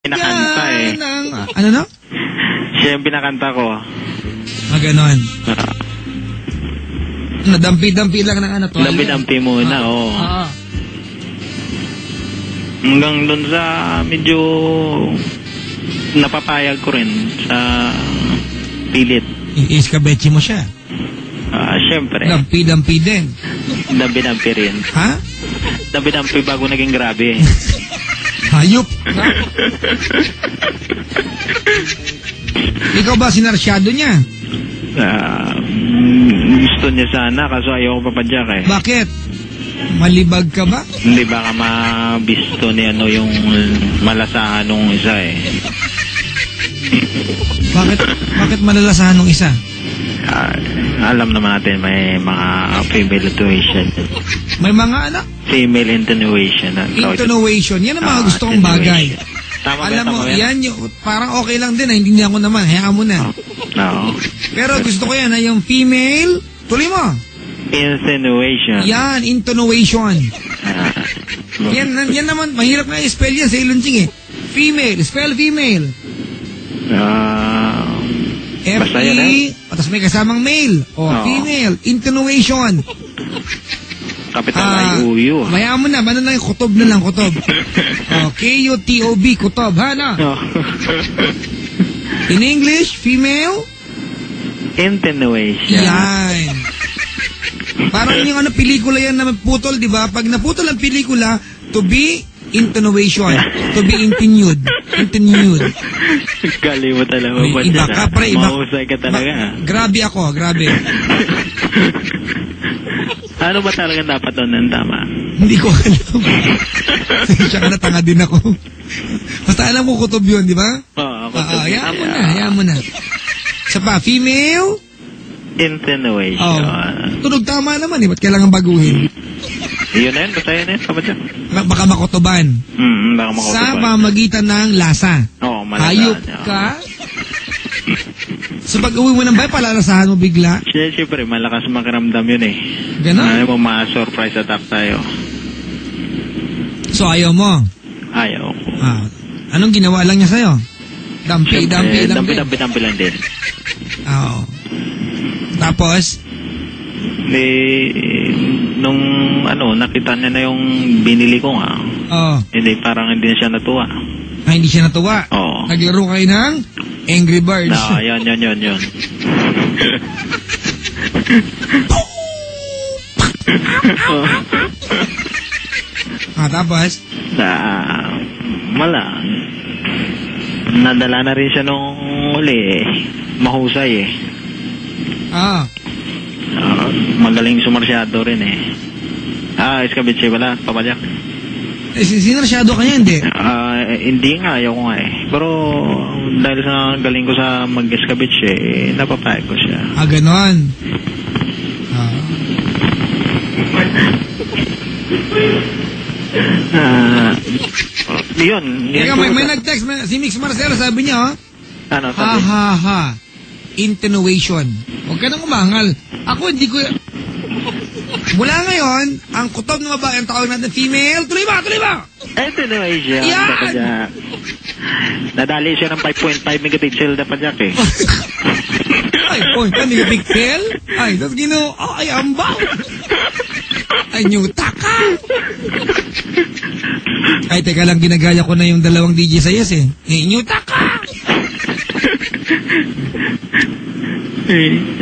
Pinakanta eh. Ano no? Siya yung pinakanta ko. Ganon. Nadampi-dampi lang ng ano. Dampi-dampi muna, oo. Hanggang doon sa medyo napapayag ko rin sa pilit. Iskabechi mo siya. Siyempre. Dampi-dampi din. Dampi-dampi rin. Ha? Dampi-dampi bago naging grabe. Hayop. Ikaw ba sinarsyado niya? Gusto niya sana kaso ayaw ko papadyak eh. Bakit? Malibag ka ba? Hindi, baka mabisto ni ano yung malasahan nung isa eh. Bakit malalasahan nung isa? Alam naman natin may mga female intuition. May mga anak? Female intuition. Intuition. Yan ang mga gusto kong bagay. Tama. Alam mo, yan yung, parang okay lang din. Hindi ako naman. Hayaan mo na. No. Pero gusto ko yan. Yung female, tuloy mo. Insinuation. Yan, intonation. Yan naman, mahirap na i-spell yan sa ilunching eh. Female, spell female. F-E, tapos may kasamang male. Female, intonation. Capital I-O-U. Maya mo na, ano lang yung kutob na lang, kutob. K-U-T-O-B, kutob, ha na? In English, female? Intonation. Yan. Parang yung pelikula yan na putol, di ba? Pag naputol ang pelikula, to be intonation. To be continued. Continued. Gali mo talaga. Iba ka, pre. Mahusay ka talaga. Grabe ako, grabe. Ano ba talaga dapat doon ang tama? Hindi ko alam. Siya ka na, tanga din ako. Basta alam ko kutob yun, di ba? Oo, hayaan mo na. Isa pa, female? Insinuation. Tunog tama naman eh. Ba't kailangan baguhin? Yun na yun. Basta yun na yun. Kapat siya. Baka makutuban. Baka makutuban. Sa pamagitan ng lasa. Oo, malasa. Hayop ka? So pag uwi mo ng bahay, palalasahan mo bigla? Siyempre, malakas makiramdam yun eh. Ganon? Ayaw mo ma-surprise attack tayo. So ayaw mo? Ayaw ko. Anong ginawa lang niya sa'yo? Dampi lang din. Oo. Tapos? Nung nakita niya na yung binili ko nga. Hindi, parang hindi na siya natuwa. Hindi siya natuwa? Oo. Naglaro kayo ng Angry Birds? Yun. Tapos? Wala. Nadala na rin siya nung uli mahusay eh. Magaling sumarsyado rin eh. Iskabitsi wala, papadyak. Sinarsyado ka niya, hindi? Hindi nga, ayaw ko nga eh. Pero dahil sa galing ko sa mag-iskabitsi napapayag ko siya. Ganon. Yun. May nag-text, si Mix Marcelo, sabi niya, ano sabi? Ha. Intonation. Huwag ka nang umangal. Ako hindi ko... Mula ngayon, ang kutob ng babae ang tawag natin female. Tuloy ba? Intonation. Yan! Nadali siya ng 5.5 megapixel na padyak eh. 5.5 megapixel? Tapos ambaw! Nyuta ka! Teka lang, ginagaya ko na yung dalawang DJ sa yes eh. Nyuta ka!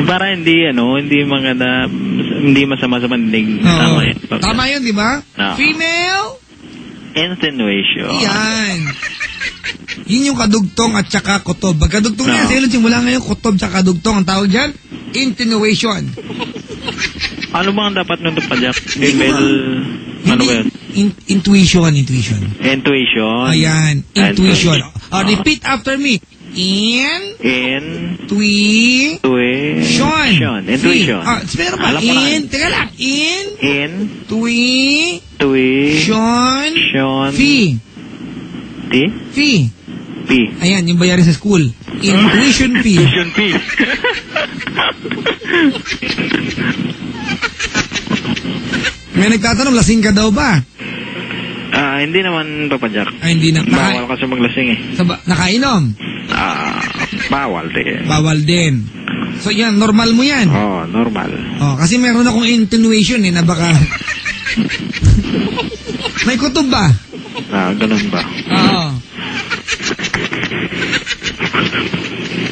Para hindi maganda, hindi masama sa pandinig. Tama yun, di ba? Female insinuation. Yan. Yun yung kadugtong at saka kutob. Pagkadugtong niya sa ilun, wala ngayon kutob sa kadugtong. Ang tawag dyan, insinuation. Ano ba ang dapat nung padyak? Female, ano ba yun? Intuition. Intuition. Intuition. Repeat after me. Intuition. Pero ba? Teka lang. Intuition. Fee. Ayan, yung bayarin sa school. Intuition fee. May nagtatanong, lasing ka daw ba? Hindi naman, Papa Jack. Ay, hindi na. Bawal kasi maglasing eh. Nakainom? Bawal din. Bawal din. So yan, normal mo yan. Oo, normal. Kasi meron akong insinuation na baka... May kutob ba? Ganun ba? Oo.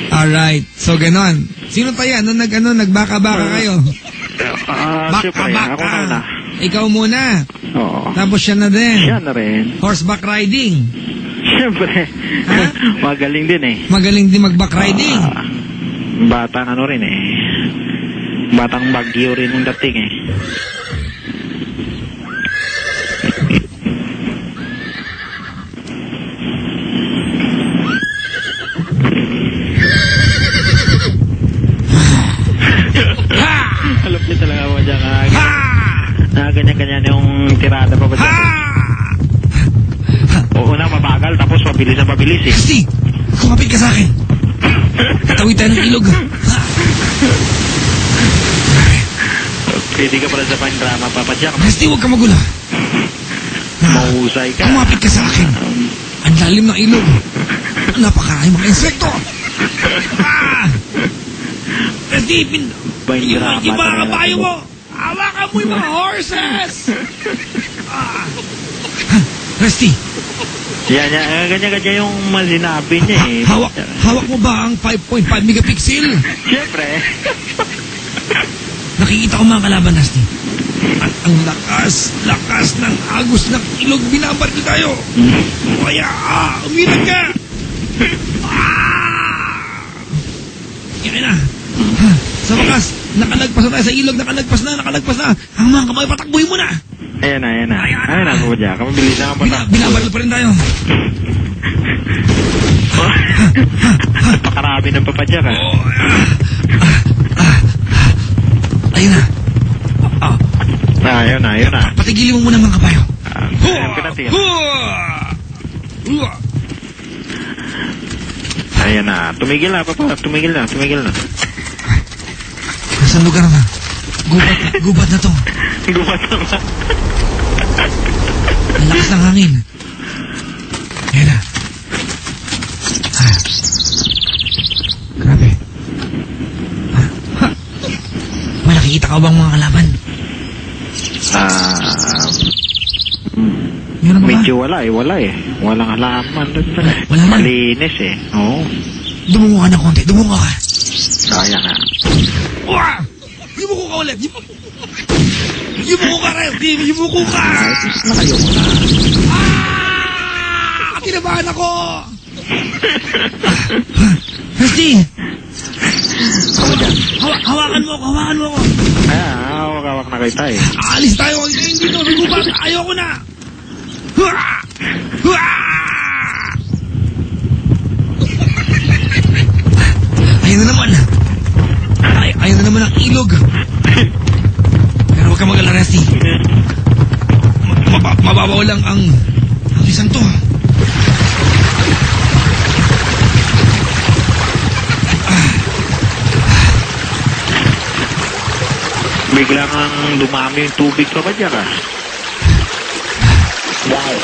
Alright. So, ganon. Sino pa yan? Nagbaka-baka kayo? Siyempre, ako na. Ikaw muna. Oo. Tapos siya na din. Siya na rin. Horseback riding. Siyempre. Magaling din eh. Magaling din mag-back riding. Batang rin eh. Batang Bagyo rin yung dating eh. Alam niyo talaga mo dyan. Ganyan-ganyan yung tirada pa ba dyan? Una mabagal, tapos mabilis na mabilis eh. Rusty! Kumapit ka sa akin! Tawid tayo ng ilog. Pwede ka pala sa pang-drama, Papa Jack. Rusty, huwag ka magulo. Mahusay ka. Kumapit ka sa akin. Ang lalim ng ilog. Napakarami mga insekto. Rusty, yung mga kabayo mo. Hawakan mo yung mga horses. Rusty. Yan, ganyan-ganyan yung masinabi niya eh. Hawak mo ba ang 5.5 megapixel? Siyempre. Nakikita ko mga kalaban, Rusty. At ang lakas ng agos ng ilog, binabaril tayo. Kaya, umilag ka. Yan na. Sa wakas, nakalagpas na tayo sa ilog, nakalagpas na. Ang mga kamay, patakbuhin mo na. Ayan na, Papa Jack. Mabilis na ang patakbo. Binabaril pa rin tayo. Pakarami ng Papa Jack ah. Ayun na. Ayun na. Patigilin mo muna mga kabayo. Pinatigil. Ayan na. Tumigil na, Papa. Tumigil na. Nasaan lugar na? Gubat na to. Gubat na ba? Ang lakas ng hangin. Ayan na. Grabe. May nakikita ka bang mga kalaban? Meron ba? Medyo wala eh. Walang halaman doon pala. Wala na. Malinis eh. Oo. Dumungo ka ng konti. Dumungo ka. Ayan na. Yumuko ka ulit. Yumuko ka rin. Yumuko ka. Nakayoko na. Kinabahan ako. Rusty. Hawakan mo ako. Hawak na kayo tayo. Alis tayo. Hindi to. Gubat. Ayoko na. Ayun na naman. Ayun na naman ang ilog. Pero huwag ka mag-alala, Rusty. Mababaw lang ang isang to. Biglang ang dumami yung tubig pa ba dyan ah? Wow.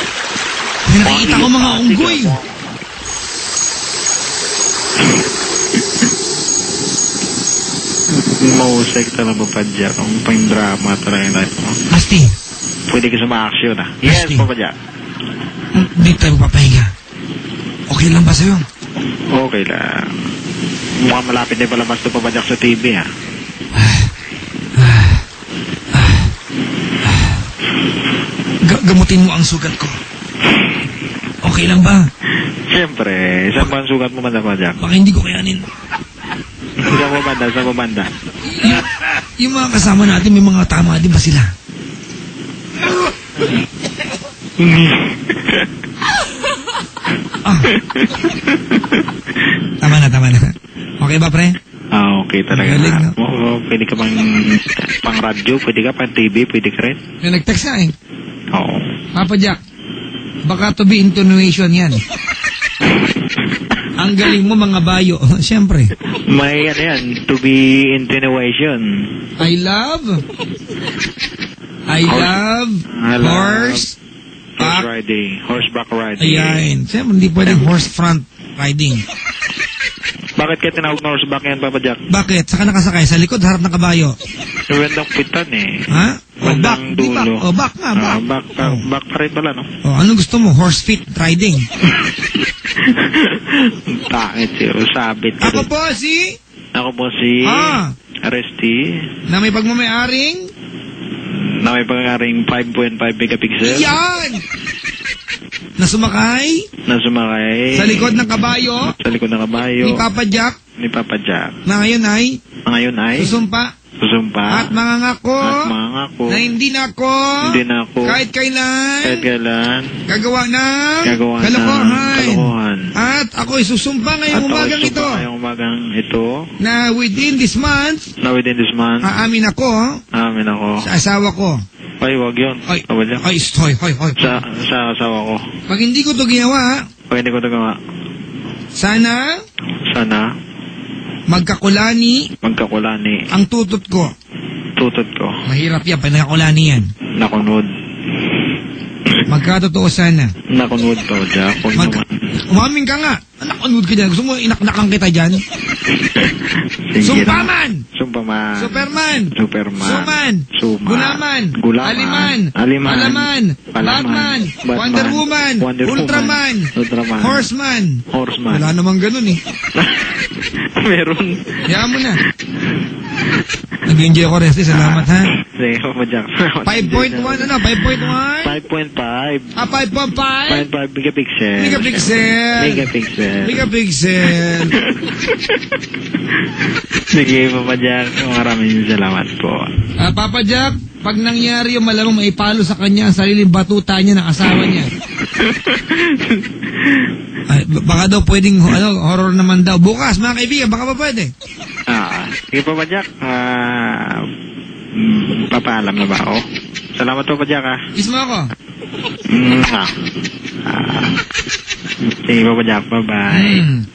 May nakikita ko mga unggoy. Mahusay ka talaga pa dyan. Ang pang-drama talaga yung life mo. Rusty. Pwede ka suma-action ah. Yes, Rusty. pa ba dyan? Hindi tayo papahinga. Okay lang ba sa'yo? Okay lang. Mukhang malapit na palabas ito pa ba dyan sa TV ah. Gamutin mo ang sugat ko. Okay lang ba? Siyempre, saan ba ang sugat mo ba dyan? Baka hindi ko kayanin. Saan mo banda? Yung mga kasama natin, may mga tama din ba sila? Tama na. Okay ba, pre? Okay talaga. Galing, no? Pwede ka pang radyo, pwede ka pang TV, pwede ka rin. May nag-text nga eh. Oo. Papa Jack, baka to be intonation yan. Ang galing mo mga bayo. Siyempre. May ano yan, to be intonation. I love horse Horseback. Horseback riding. Ayan. Siyempre, hindi pwedeng horse front riding. Bakit kaya tinawag na horseback yan, Papa Jack? Bakit? Saka nakasakay? Sa likod, harap ng kabayo. Yung bandang pitan eh. Ha? O, back. Bandang Di back. dulo. O, back nga, back. Back pa rin pala, no? O, anong gusto mo? Horse feet riding. Takit siya. Sabit. Ako po si... Ako po si... Aresti. Na may pagmamayaring... Na may pangaring 5.5 megapixel. Yan! Na sumakay... Na sumakay. Sa likod ng kabayo... Sa likod ng kabayo. Ni Papa Jack... Ni Papa Jack. Na ngayon ay... Ngayon ay... Susumpa... Susumpa. At mangangako... At mangangako. Na hindi na ako... Hindi na ako... Kahit kailan... Kahit kailan... Gagawa ng... Gagawa kalokohan. ng kalokohan. At ako'y susumpa ngayong umagang ito... ngayong umagang ito... Na within this month... Na within this month... Aamin ako... Aamin ako... Sa asawa ko... Ay, wag yun. Ay, Papa Jack. ay, stoy, hoy. Sa asawa ko. Pag hindi ko to ginawa... Pag hindi ko ito gawa... Sana... Magkakulani... Magkakulani... Ang tutot ko... Tutot ko... Mahirap yan, pag nakakulani yan. Nakunod... Magkatotoo sana. Nakunod to, Jack. Huwag naman... Umamin ka nga. Nakunod ka dyan. Gusto mo inaknakan kita dyan? Sumpaman! Sumpaman. Superman! Suman. Gulaman! Aliman. Palaman! Batman! Wonder Woman! Ultraman! Horseman! Wala namang ganun eh. Meron. Hayaan mo na. Nag-enjoy ako, Resty. Salamat, ha? Sige, Papa Jack. 5.1, ano? 5.1? 5.5. 5.5? 5.5 megapixel. Megapixel. Sige, Papa Jack. Maraming salamat po. Papa Jack, pag nangyari yung malamang maipalo sa kanya ang sariling batuta niya ng asawa niya. Ay, baka daw pwedeng horror naman daw. Bukas, mga kaibigan, baka pa pwede. Sige, Papa Jack. Papaalam na ba ako? Salamat po, Papa Jack, ha? Kiss mo ako. Sige, Papa Jack. Bye-bye.